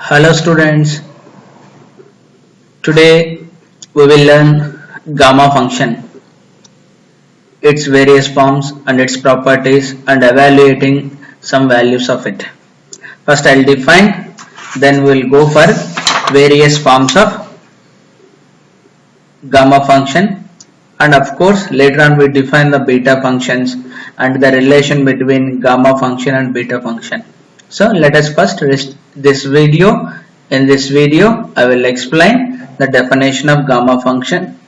Hello students, today we will learn gamma function, its various forms and its properties and evaluating some values of it. First I'll define, then we'll go for various forms of gamma function, and of course later on we define the beta functions and the relation between gamma function and beta function. So let us first this video. In this video I will explain the definition of gamma function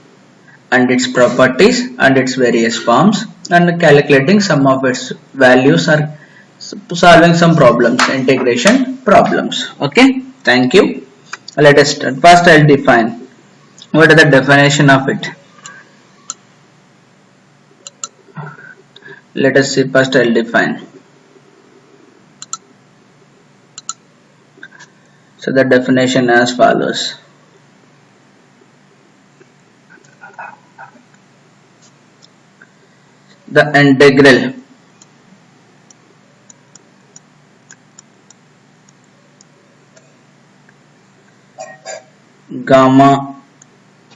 and its properties and its various forms and calculating some of its values or solving some problems, integration problems. Okay, thank you. Let us start. First I'll define what is the definition of it. Let us see. First I'll define. So the definition as follows. The integral gamma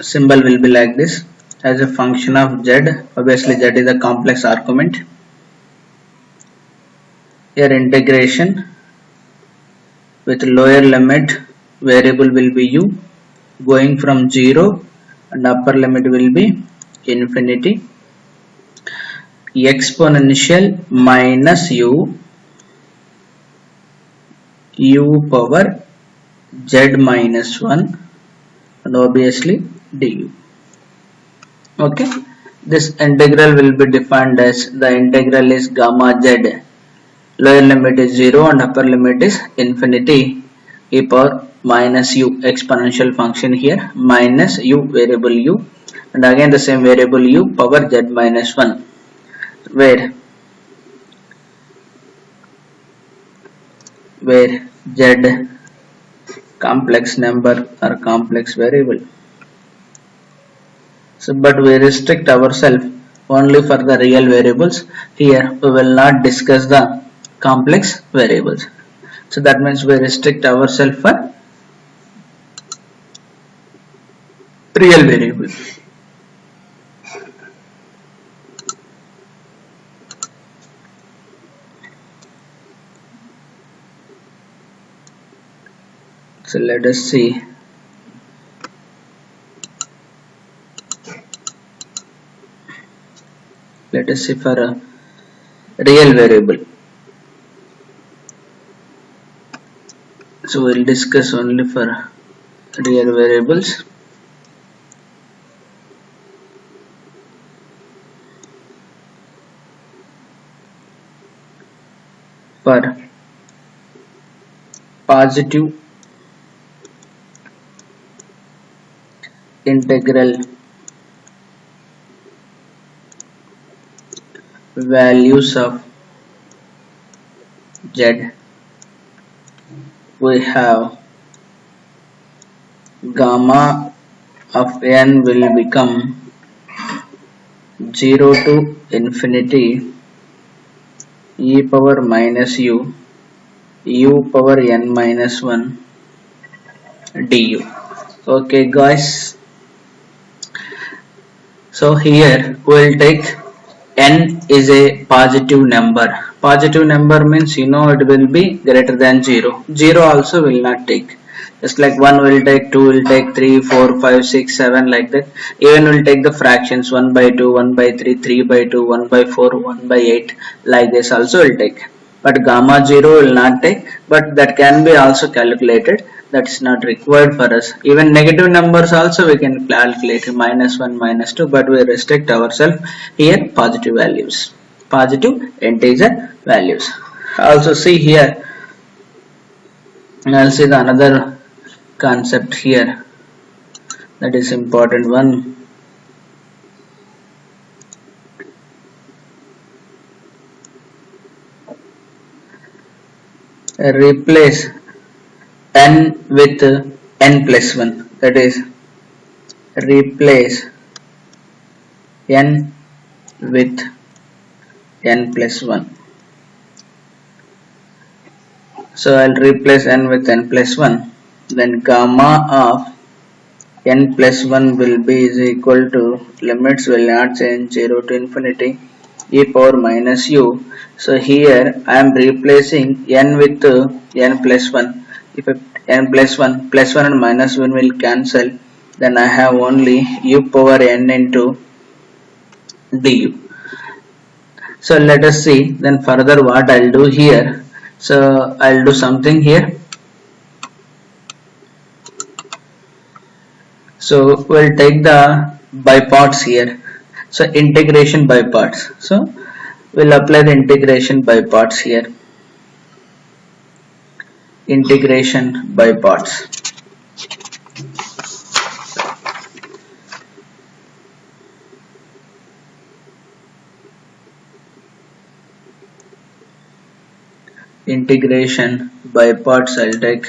symbol will be like this, as a function of z. Obviously z is a complex argument. Here integration with lower limit variable will be u going from 0 and upper limit will be infinity. Exponential minus u power z minus 1 and obviously du. Okay, this integral will be defined as the integral is gamma z, lower limit is 0 and upper limit is infinity, e power minus u exponential function here minus u variable u and again the same variable u power z minus 1, where z complex number or complex variable. So but we restrict ourselves only for the real variables. Here we will not discuss the complex variables. So that means we restrict ourselves for real variables. So let us see. Let us see for a real variable. So we'll discuss only for real variables. For positive integral values of z, we have gamma of n will become 0 to infinity e power minus u power n minus 1 du. Okay guys, so here we will take n is a positive number. Positive number means it will be greater than 0. 0 also will not take. Just like 1 will take, 2 will take, 3, 4, 5, 6, 7 like that. Even will take the fractions 1 by 2, 1 by 3, 3 by 2, 1 by 4, 1 by 8 like this also will take. But gamma 0 will not take, but that can be also calculated. That is not required for us. Even negative numbers also we can calculate, minus 1, minus 2, but we restrict ourselves here positive values, positive integer values. Also see here, I'll see the another concept here that is important one. Replace n with n plus 1, that is replace n with n plus 1. So I'll replace n with n plus 1. Then gamma of n plus 1 will be is equal to, limits will not change, 0 to infinity e power minus u. So here I am replacing n with n plus 1. If n plus 1 and minus 1 will cancel, then I have only u power n into du. So let us see then further what I'll do here. So I'll do something here. So we'll take the by parts here. So integration by parts. So we'll apply the integration by parts here. Integration by parts. Integration by parts, I'll take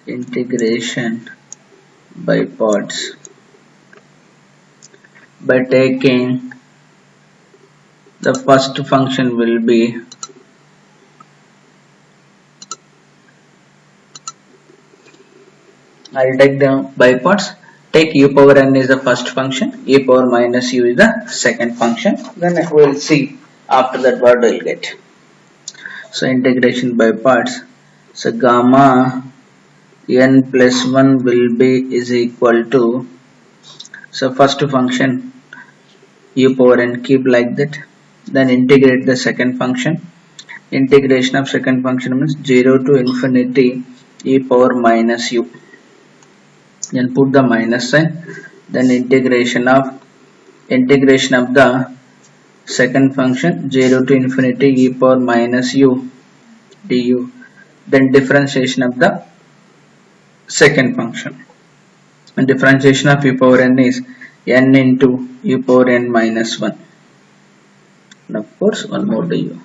integration by parts by taking the first function will be I'll take them by parts. Take u power n is the first function, e power minus u is the second function. Then we'll see after that what we'll get. So integration by parts. So gamma n plus 1 will be is equal to, so first function u power n, keep like that. Then integrate the second function. Integration of second function means 0 to infinity e power minus u. Then put the minus sign. Then integration of the second function 0 to infinity e power minus u du. Then differentiation of the second function, and differentiation of u power n is n into u power n minus 1, and of course one more du.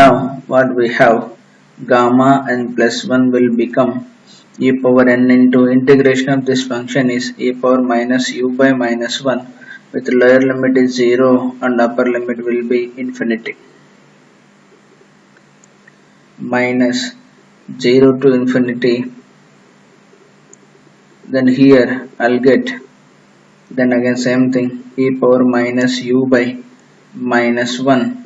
Now what we have, gamma n plus 1 will become e power n into integration of this function is e power minus u by minus 1, with lower limit is 0 and upper limit will be infinity, minus 0 to infinity. Then here I'll get, then again same thing, e power minus u by minus 1,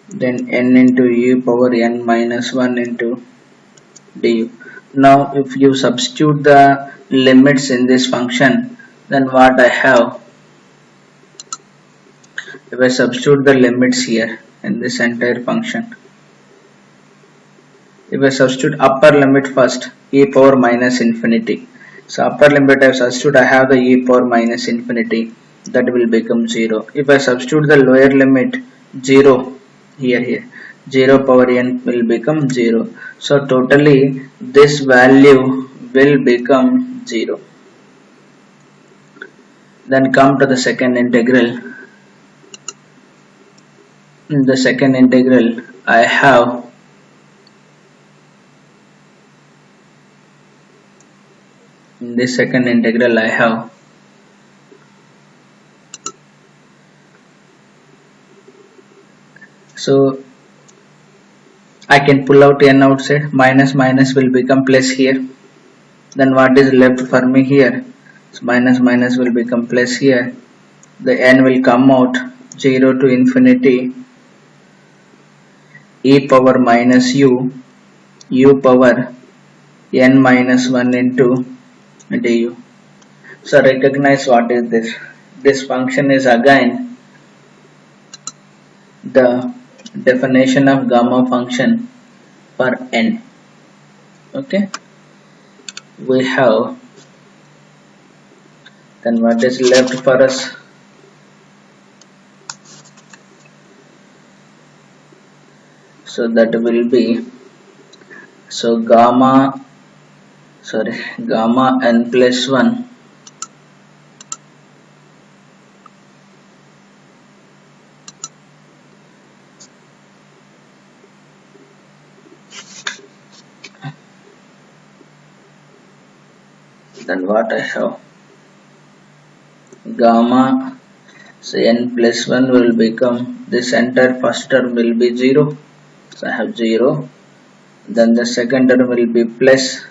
then n into u power n minus 1 into du. Now if you substitute the limits in this function, then what I have, if I substitute the limits here in this entire function, if I substitute upper limit first, e power minus infinity. So upper limit I substitute, I have the e power minus infinity, that will become 0. If I substitute the lower limit 0 here, 0 power n will become 0. So totally this value will become 0. Then come to the second integral. In the second integral I have so I can pull out n outside, minus minus will become plus here. Then what is left for me here, so minus minus will become plus here. The n will come out 0 to infinity e power minus u power n minus 1 into du. So recognize what is this. This function is again the definition of gamma function for n. Okay, we have, then what is left for us, so that will be, so gamma n plus 1 then what I have, gamma So n plus 1 will become, this entire first term will be 0. So I have 0. Then the second term will be plus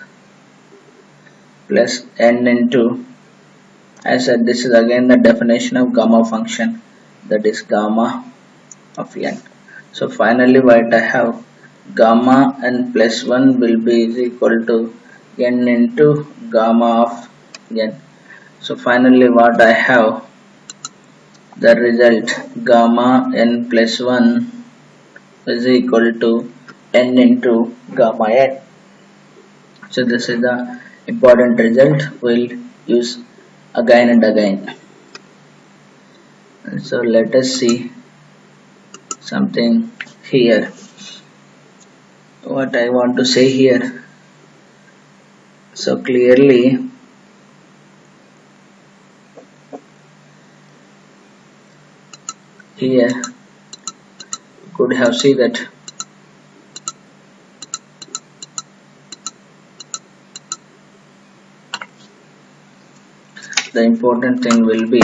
n into, I said this is again the definition of gamma function, that is gamma of n. So finally what I have, gamma n plus 1 will be is equal to n into gamma of n. So finally what I have, the result gamma n plus 1 is equal to n into gamma n. So this is the important result we'll use again and again. So let us see something here. What I want to say here, so clearly here you could have seen that the important thing will be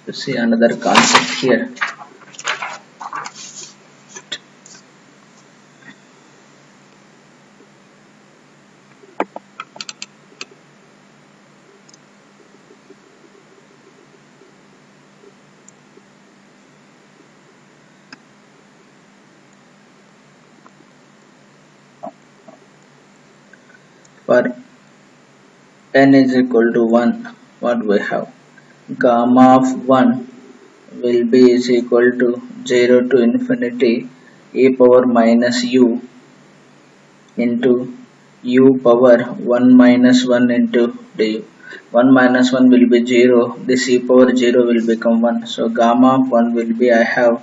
to see another concept here. For n is equal to 1, what we have, gamma of 1 will be is equal to 0 to infinity e power minus u into u power 1 minus 1 into du. 1 minus 1 will be 0, this e power 0 will become 1. So gamma of 1 will be, I have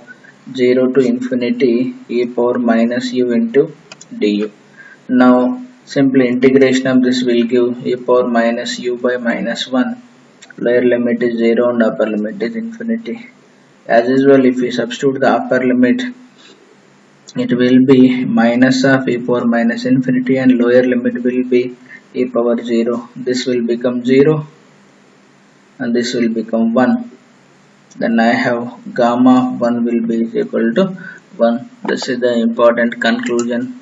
0 to infinity e power minus u into du. Now simply integration of this will give e power minus u by minus 1. Lower limit is 0 and upper limit is infinity. As usual, if we substitute the upper limit, it will be minus of e power minus infinity and lower limit will be e power 0. This will become 0 and this will become 1. Then I have gamma of 1 will be equal to 1. This is the important conclusion.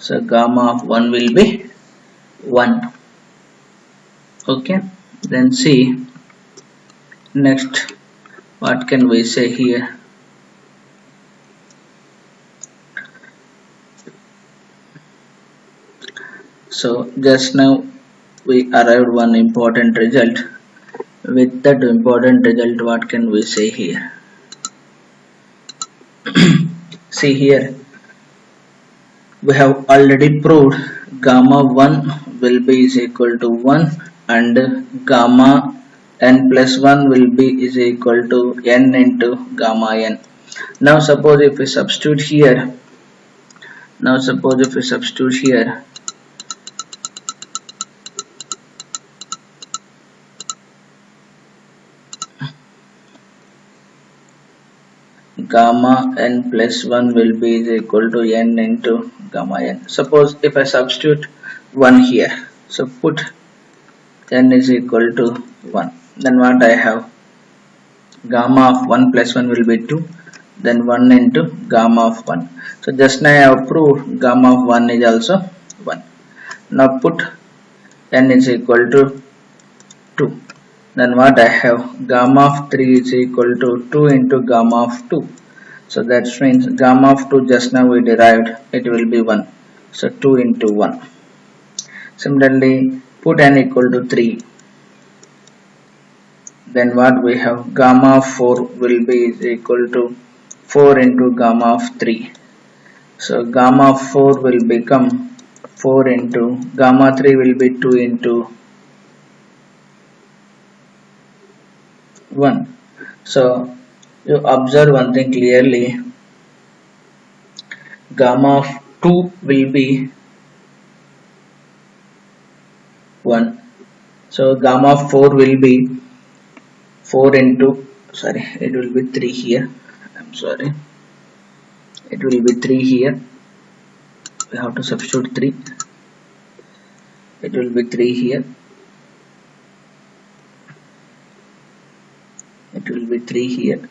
So gamma of 1 will be 1. Okay, then see next what can we say here. So just now we arrived one important result. With that important result, what can we say here? See here, we have already proved gamma 1 will be is equal to 1 and gamma n plus 1 will be is equal to n into gamma n. Now suppose if we substitute here, gamma n plus 1 will be is equal to n into gamma n. Suppose if I substitute 1 here, so put n is equal to 1, then what I have, gamma of 1 plus 1 will be 2, then 1 into gamma of 1. So just now I have proved gamma of 1 is also 1. Now put n is equal to 2, then what I have, gamma of 3 is equal to 2 into gamma of 2. So that means gamma of 2 just now we derived, it will be 1. So 2 into 1. Similarly, put n equal to 3. Then what we have, gamma of 4 will be is equal to 4 into gamma of 3. So gamma of 4 will become 4 into gamma 3 will be 2 into 1. So you observe one thing clearly, gamma of 2 will be 1. So gamma of 4 will be 4 into, sorry, it will be 3 here. I'm sorry, it will be 3 here. We have to substitute 3. It will be 3 here. it will be 3 here.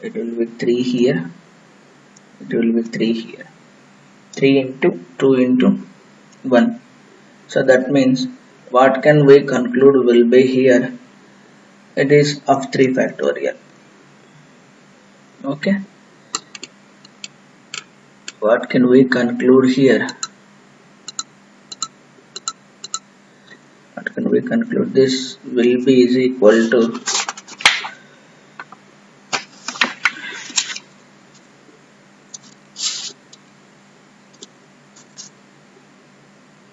It will be 3 here. It will be 3 here. 3 into 2 into 1. So that means what can we conclude will be here? It is of 3 factorial. Okay. What can we conclude here? What can we conclude? This will be is equal to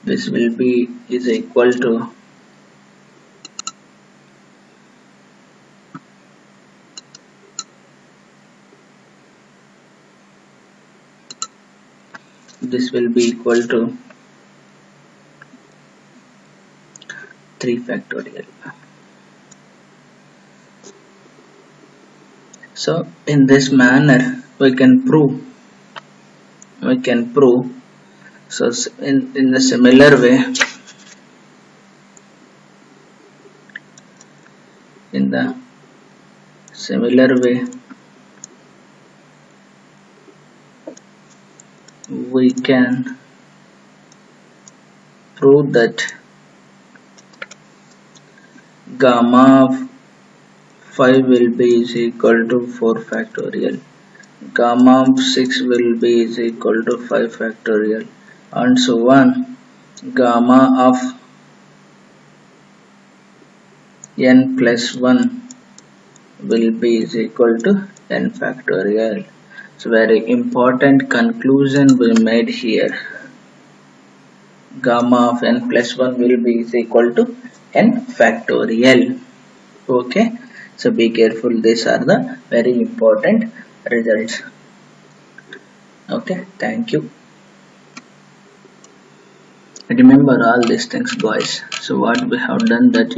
this will be is equal to this will be equal to 3 factorial. So in this manner we can prove so in a similar way we can prove that gamma of 5 will be is equal to 4 factorial, gamma of 6 will be is equal to 5 factorial, and so on. Gamma of n plus 1 will be is equal to n factorial. So very important conclusion we made here. Gamma of n plus 1 will be is equal to n factorial. Okay, so be careful, these are the very important results. Okay, thank you. Remember all these things, guys. So what we have done that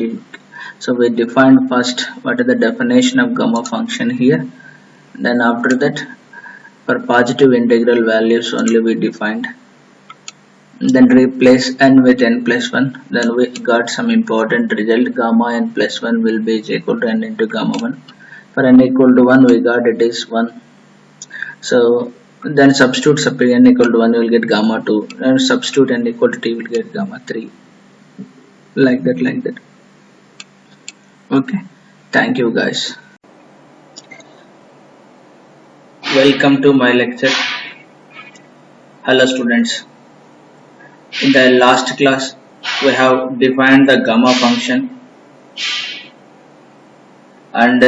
so we defined first what is the definition of gamma function here, then after that for positive integral values only we defined, then replace n with n plus 1, then we got some important result. Gamma n plus 1 will be is equal to n into gamma 1. For n equal to 1 we got it is 1. So then substitute n equal to 1 you will get gamma 2, and substitute n equal to 2 you will get gamma 3, like that. Okay, thank you guys. Welcome to my lecture. Hello students. In the last class we have defined the gamma function, and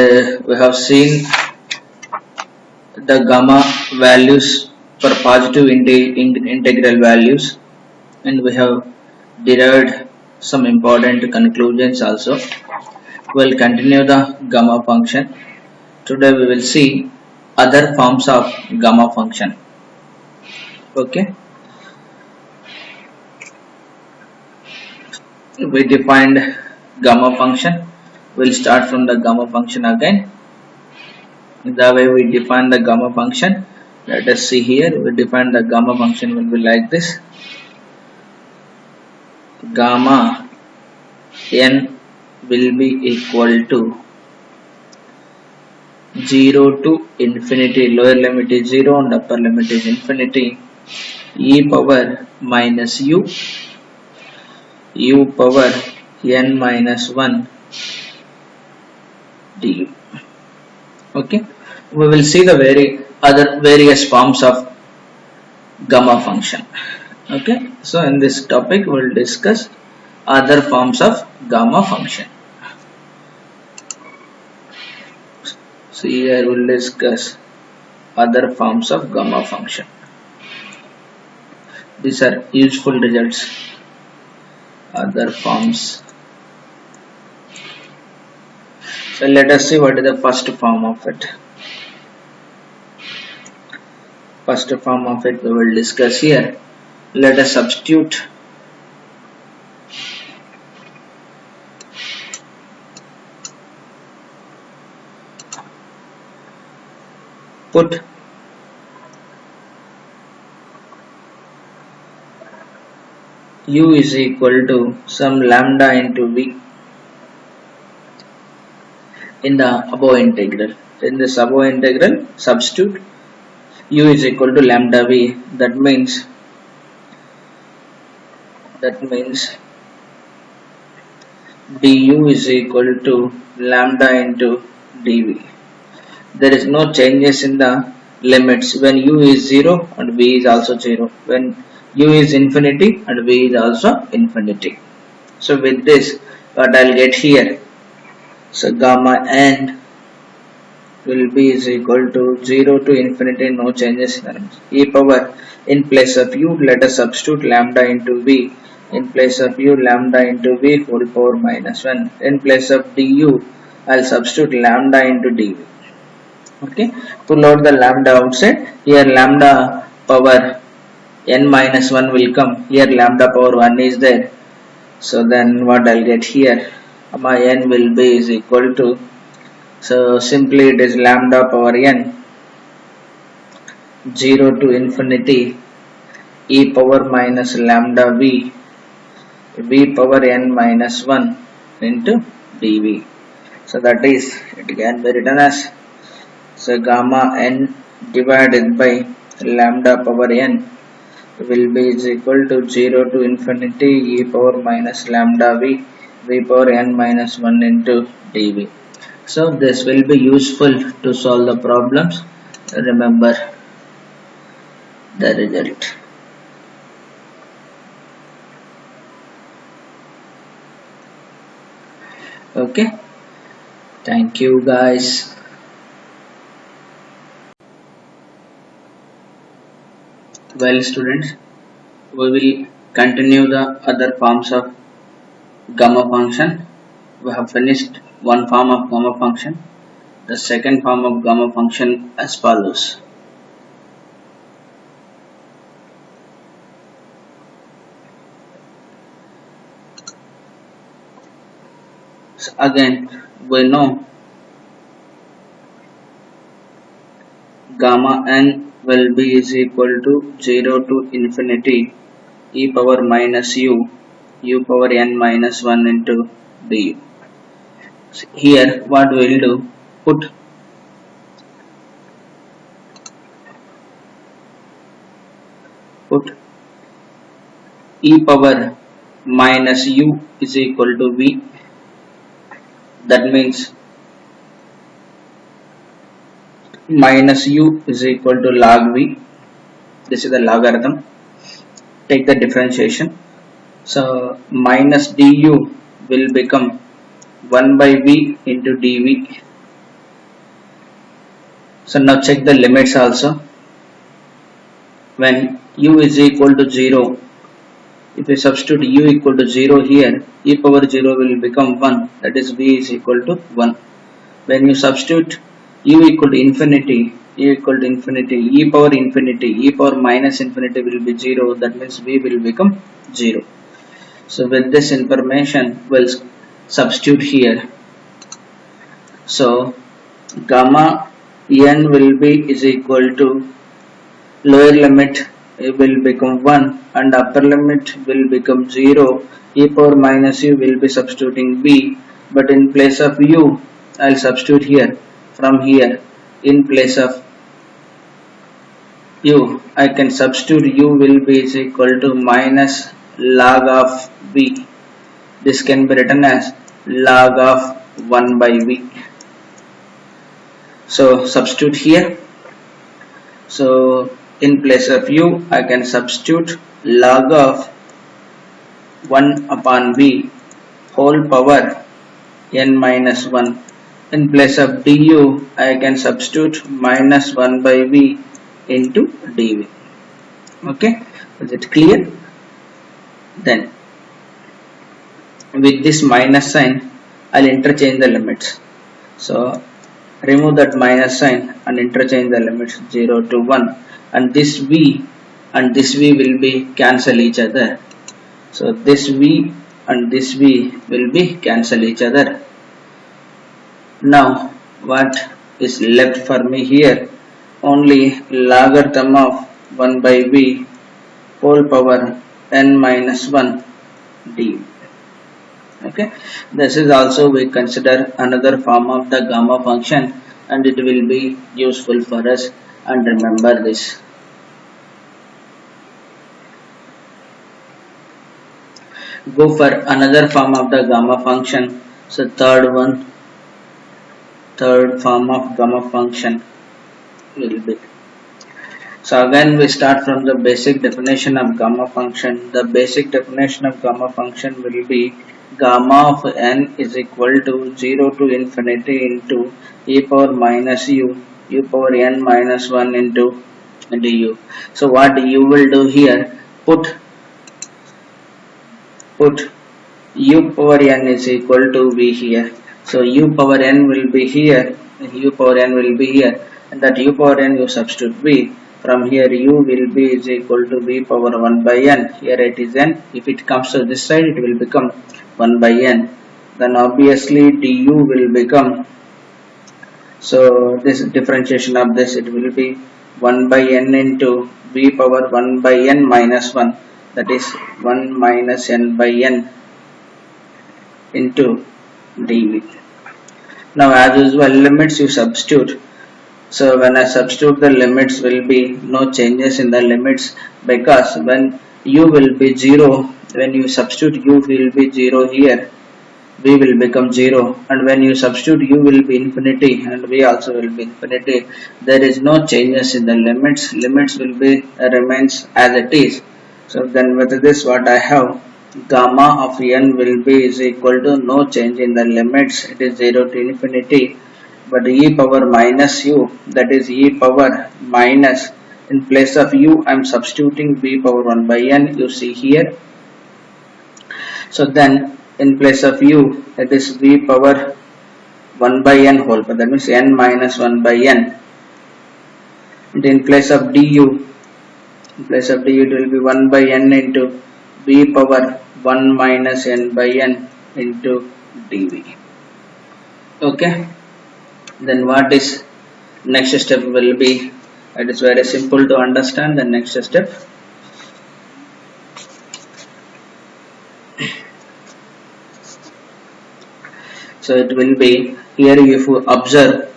we have seen the gamma values for positive integral values, and we have derived some important conclusions also. We'll continue the gamma function. Today we will see other forms of gamma function. Okay, we defined gamma function. We'll start from the gamma function again. The way we define the gamma function, let us see here. We define the gamma function will be like this. Gamma n will be equal to 0 to infinity, lower limit is 0 and upper limit is infinity, e power minus u power n minus 1 du. Okay, we will see the various forms of gamma function. Okay, so in this topic we will discuss other forms of gamma function. So here we will discuss other forms of gamma function. These are useful results. Other forms. So let us see what is the first form of it. First form of it we will discuss here. Let us substitute put u is equal to some lambda into v in the above integral. In this above integral, substitute u is equal to lambda v. That means du is equal to lambda into dv. There is no changes in the limits when u is 0 and v is also 0, when u is infinity and v is also infinity. So with this, what I'll get here, so gamma n will be is equal to 0 to infinity, no changes in the limits. E power, in place of u, let us substitute lambda into v. In place of u, lambda into v whole power minus 1. In place of du, I'll substitute lambda into dv. Okay, pull out the lambda outside. Here lambda power n minus 1 will come. Here lambda power 1 is there. So then what I'll get here, my n will be is equal to, so simply it is lambda power n 0 to infinity e power minus lambda v power n minus 1 into dv. So that is, it can be written as, so gamma n divided by lambda power n will be is equal to 0 to infinity e power minus lambda v power n minus 1 into dv. So this will be useful to solve the problems. Remember the result. Okay, thank you guys. Well students, we will continue the other forms of gamma function. We have finished one form of gamma function. The second form of gamma function as follows. So again, we know gamma n will be is equal to 0 to infinity e power minus u power n minus 1 into du. So here what we will do, put e power minus u is equal to v. That means minus u is equal to log v. This is the logarithm. Take the differentiation. So minus du will become 1 by v into dv. So now check the limits also. When u is equal to 0, if you substitute u equal to 0 here, e power 0 will become 1, that is v is equal to 1. When you substitute u equal to infinity, e power infinity, e power minus infinity will be 0, that means v will become 0. So with this information, we'll substitute here. So gamma n will be is equal to, lower limit it will become 1 and upper limit will become 0. E power minus u will be substituting v, but in place of u, I'll substitute here. From here, in place of u, I can substitute u will be is equal to minus log of v. This can be written as log of 1 by v. So substitute here. So in place of u, I can substitute log of 1 upon v whole power n minus 1. In place of du, I can substitute minus 1 by v into dv. Okay, is it clear? Then with this minus sign, I'll interchange the limits. So remove that minus sign and interchange the limits 0 to 1, and this v and this v will be cancel each other. So this v and this v will be cancel each other. Now what is left for me here? Only logarithm of 1 by v whole power n minus 1 dv. Okay, this is also we consider another form of the gamma function, and it will be useful for us, and remember this. Go for another form of the gamma function. So third form of gamma function will be. So again we start from the basic definition of gamma function. The basic definition of gamma function will be gamma of n is equal to 0 to infinity into e power minus u power n minus 1 into du. So what you will do here, put u power n is equal to v here. So u power n will be here, and that u power n you substitute v. From here u will be is equal to v power 1 by n. Here it is n. If it comes to this side, it will become 1 by n. Then obviously du will become, so this differentiation of this, it will be 1 by n into v power 1 by n minus 1, that is 1 minus n by n into dv. Now as usual, limits you substitute. So when I substitute, the limits will be no changes in the limits, because when u will be 0, when you substitute u will be 0 here, v will become 0, and when you substitute u will be infinity and v also will be infinity. There is no changes in the limits. Limits will be remains as it is. So then with this, what I have, gamma of n will be is equal to no change in the limits. It is 0 to infinity. But e power minus u, that is e power minus, in place of u I am substituting v power 1 by n, you see here. So then in place of u, it is v power 1 by n whole, but that means n minus 1 by n. And in place of du, it will be 1 by n into v power 1 minus n by n into dv. Okay. Then what is next step will be? It is very simple to understand. The next step, so it will be here, if you observe,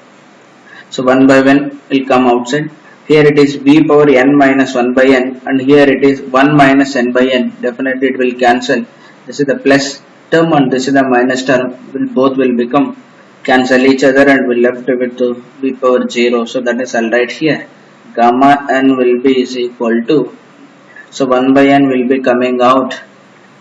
so 1 by 1 will come outside. Here it is v power n minus 1 by n, and here it is 1 minus n by n. Definitely it will cancel. This is the plus term and this is the minus term. Both will become cancel each other, and we left with v power 0. So that is all right here. Gamma n will be is equal to, so 1 by n will be coming out.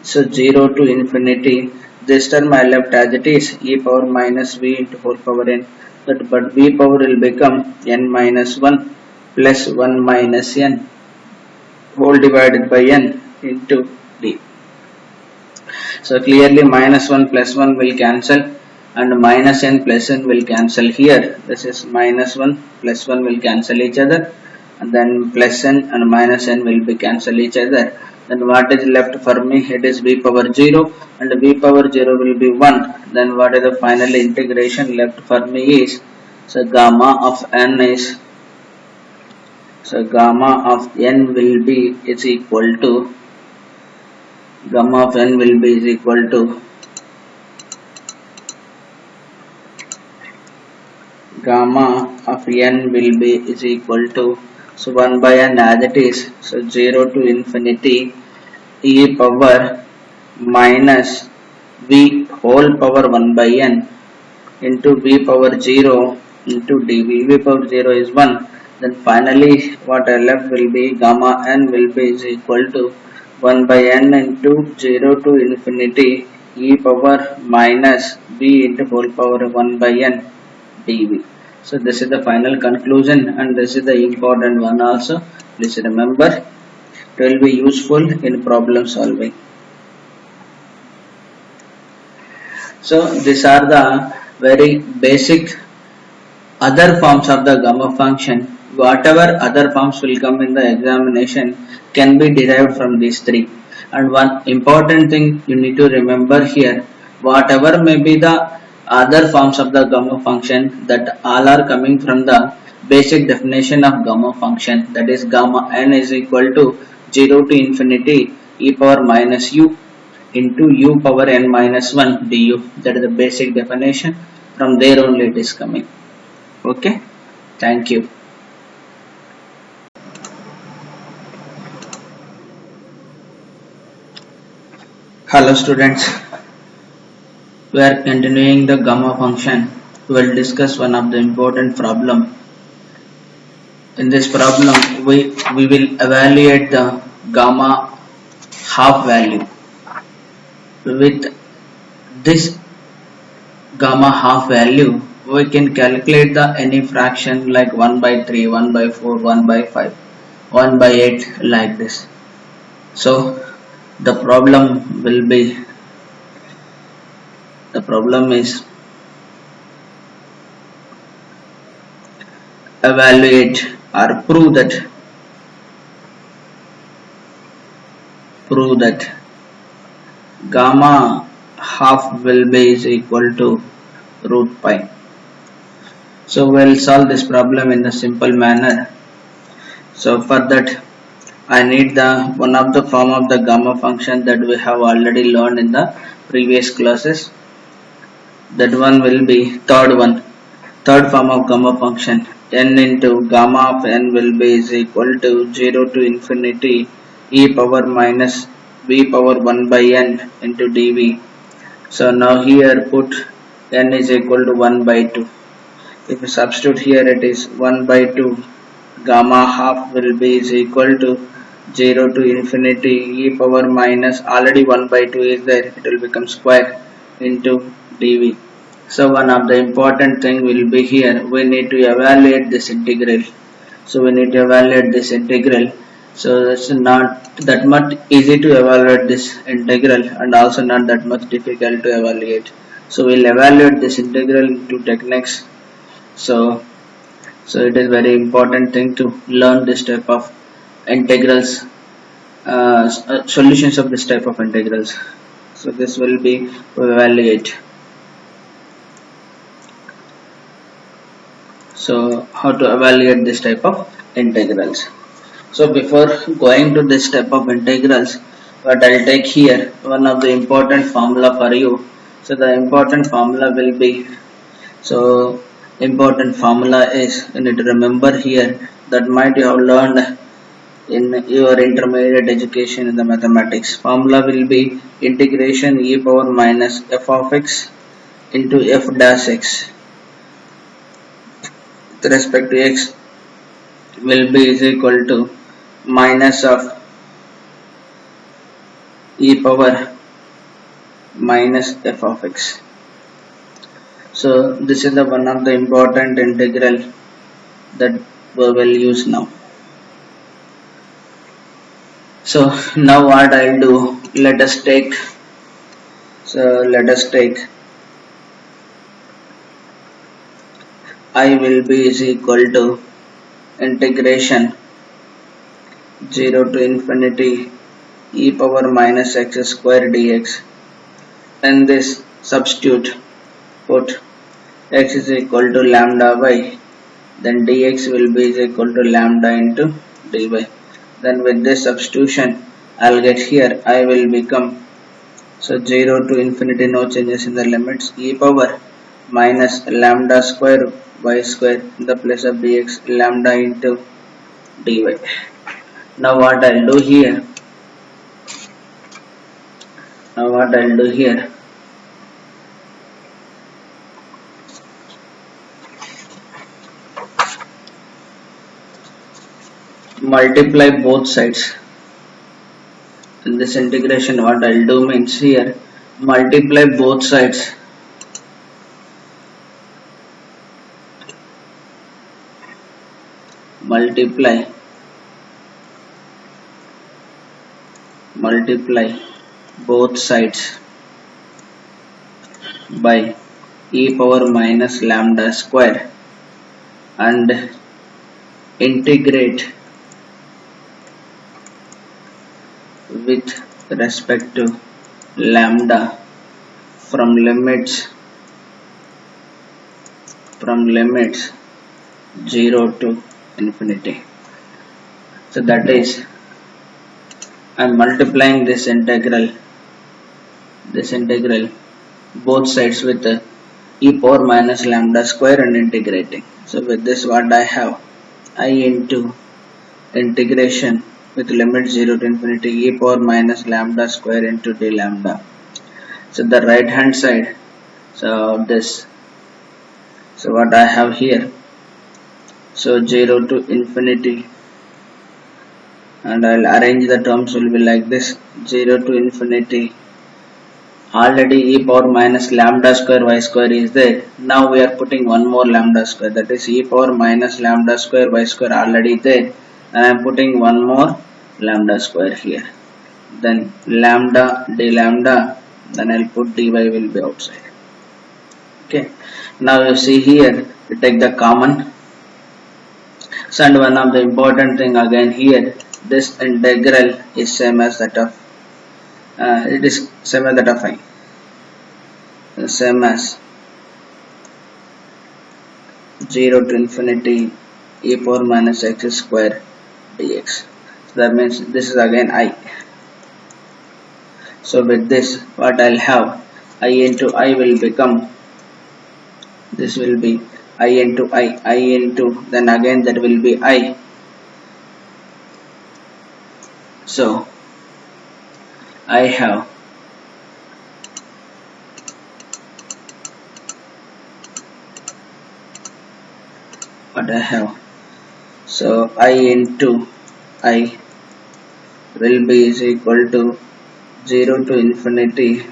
So 0 to infinity. This term I left as it is, e power minus v into whole power n. But v power will become n minus 1 plus 1 minus n whole divided by n into d. So clearly minus 1 plus 1 will cancel, and minus n plus n will cancel here. This is minus 1 plus 1 will cancel each other, and then plus n and minus n will be cancel each other. Then what is left for me? It is v power 0, and v power 0 will be 1. Then what is the final integration left for me is, so gamma of n is, so gamma of n will be is equal to, gamma of n will be is equal to gamma of n will be is equal to, so 1 by n as it is, so 0 to infinity e power minus v whole power 1 by n into v power 0 into dv. V power 0 is 1. Then finally what I left will be gamma n will be is equal to 1 by n into 0 to infinity e power minus v into whole power 1 by n dv. So this is the final conclusion, and this is the important one also. Please remember, it will be useful in problem solving. So these are the very basic other forms of the gamma function. Whatever other forms will come in the examination can be derived from these three. And one important thing you need to remember here, whatever may be the other forms of the gamma function, that all are coming from the basic definition of gamma function, that is gamma n is equal to 0 to infinity e power minus u into u power n minus 1 du. That is the basic definition. From there only it is coming. Okay, thank you. Hello students, we are continuing the gamma function. We will discuss one of the important problem. In this problem we will evaluate the gamma half value. With this gamma half value we can calculate the any fraction like 1 by 3, 1 by 4, 1 by 5, 1 by 8 like this. So the problem is evaluate or prove that gamma half will be is equal to root pi. So we'll solve this problem in a simple manner. So for that I need the one of the form of the gamma function that we have already learned in the previous classes. That one will be third form of gamma function. N into gamma of n will be is equal to 0 to infinity e power minus v power 1 by n into dv. So now here put n is equal to 1 by 2. If you substitute here it is 1 by 2. Gamma half will be is equal to 0 to infinity e power minus already 1 by 2 is there, it will become square into dv. So one of the important thing will be here, we need to evaluate this integral. So it's not that much easy to evaluate this integral and also not that much difficult to evaluate. So we'll evaluate this integral into techniques. So it is very important thing to learn this type of integrals, solutions of this type of integrals. So this will be to evaluate. So how to evaluate this type of integrals. So before going to this type of integrals, what I'll take here one of the important formula for you. So the important formula will be, so important formula is, you need to remember here, that might you have learned in your intermediate education in the mathematics. Formula will be integration e power minus f of x into f dash x with respect to x will be is equal to minus of e power minus f of x. So this is the one of the important integral that we will use now. So now what I'll do, let us take I will be is equal to integration 0 to infinity e power minus x square dx, and this substitute, put x is equal to lambda y, then dx will be is equal to lambda into dy. Then with this substitution I'll get here I will become, so 0 to infinity, no changes in the limits, e power minus lambda square y square in the place of dx, lambda into dy. Now what I'll do here, multiply both sides. In this integration what I'll do means here multiply both sides. Multiply both sides by e power minus lambda square and integrate with respect to lambda from limits 0 to infinity. So that is I am multiplying this integral both sides with e power minus lambda square and integrating. So with this what I have, I into integration with limit 0 to infinity e power minus lambda square into d lambda. So the right hand side, so this, so what I have here, so 0 to infinity, and I'll arrange the terms will be like this, 0 to infinity, already e power minus lambda square y square is there. Now we are putting one more lambda square, that is e power minus lambda square y square already there, and I am putting one more lambda square here. Then lambda d lambda, then I'll put dy will be outside. Okay, now you see here we take the common. So and one of the important thing again here, this integral is same as that of it is same as that of I, same as 0 to infinity e power minus x square dx. So that means this is again I. So with this what I'll have, I into I will become, this will be I into I into, then again that will be I. So I have what I have, so I into I will be is equal to 0 to infinity,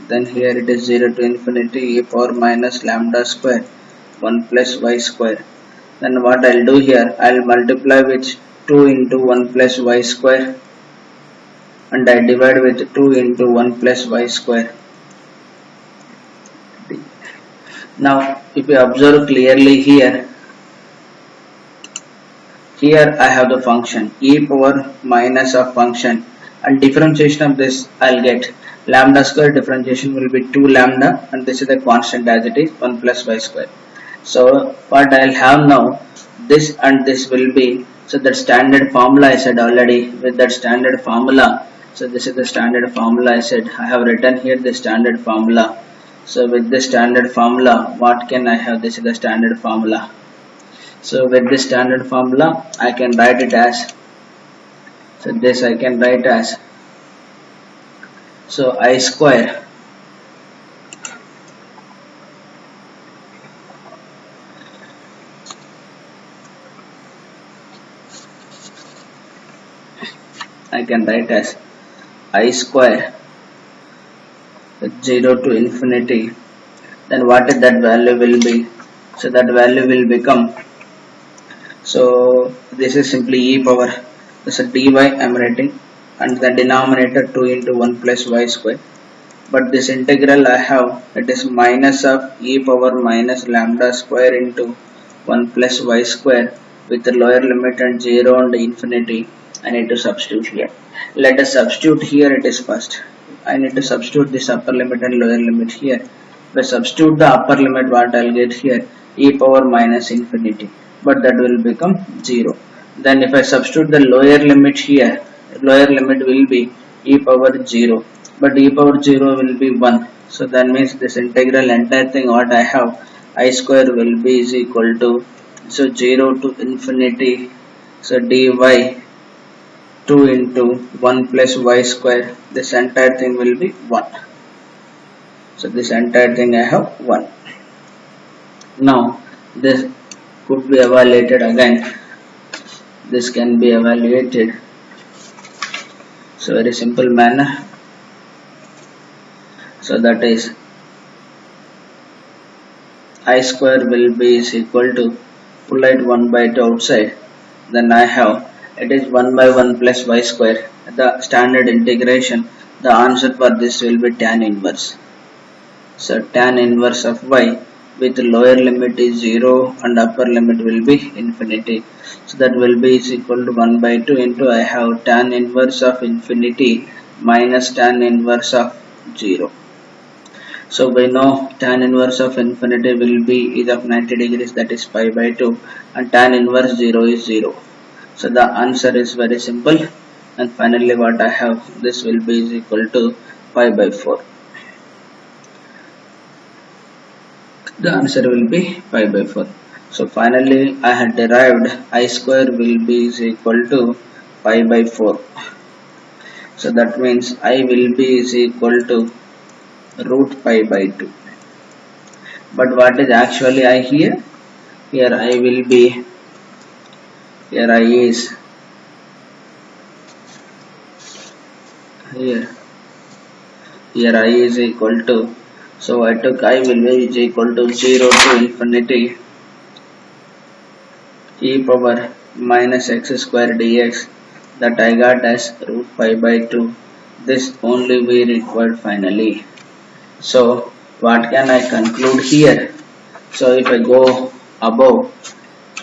then here it is 0 to infinity e power minus lambda square 1 plus y square. Then what I'll do here, I'll multiply with 2 into 1 plus y square, and I divide with 2 into 1 plus y square. Now if you observe clearly here I have the function e power minus of function, and differentiation of this I'll get lambda square differentiation will be 2 lambda, and this is the constant as it is 1 plus y square. So what I'll have now, this and this will be, so that standard formula I said already, with that standard formula, so this is the standard formula I said, I have written here the standard formula. So with this standard formula what can I have, this is the standard formula. So with this standard formula I can write it as, so this I can write as, so I square I can write as I square with 0 to infinity, then what is that value will be, so that value will become, so this is simply e power, this is dy I am writing, and the denominator 2 into 1 plus y square, but this integral I have, it is minus of e power minus lambda square into 1 plus y square with the lower limit and 0 and infinity. I need to substitute here. Let us substitute here, it is first. I need to substitute this upper limit and lower limit here. If I substitute the upper limit, what I'll get here, e power minus infinity, but that will become 0. Then if I substitute the lower limit here, lower limit will be e power 0, but e power 0 will be 1. So that means this integral entire thing what I have, I square will be is equal to, so 0 to infinity, so dy 2 into 1 plus y square, this entire thing will be 1. So this entire thing I have 1. Now this could be evaluated again, this can be evaluated, so very simple manner. So that is I square will be is equal to, pull it 1 by 2 outside, then I have, it is 1 by 1 plus y square, the standard integration, the answer for this will be tan inverse. So tan inverse of y with lower limit is 0 and upper limit will be infinity. So that will be is equal to 1 by 2 into I have tan inverse of infinity minus tan inverse of 0. So we know tan inverse of infinity will be is of 90 degrees, that is pi by 2, and tan inverse 0 is 0. So the answer is very simple. and finally what I have, this will be is equal to pi by 4. The answer will be pi by 4. So finally I had derived I square will be is equal to pi by 4. So that means I will be is equal to root pi by 2. But what is actually I here? Here I will be, here I is, here I is equal to, so I took I will be is equal to 0 to infinity e power minus x square dx, that I got as root pi by 2. This only we required finally. So what can I conclude here? So if I go above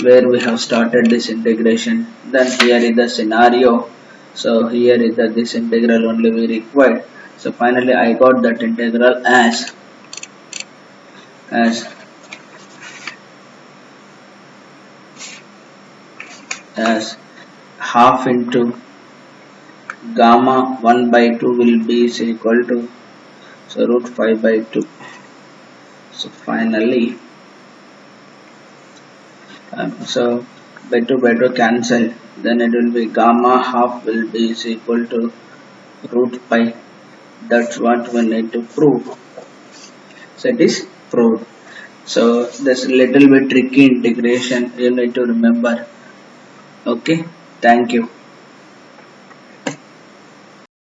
where we have started this integration, then here is the scenario. So here is the this integral only we required. So finally I got that integral as half into gamma 1 by 2 will be is equal to, so root 5 by 2. So finally so by 2 cancel, then it will be gamma half will be is equal to root pi. That's what we need to prove. So it is proved. So this little bit tricky integration you need to remember. Okay, thank you.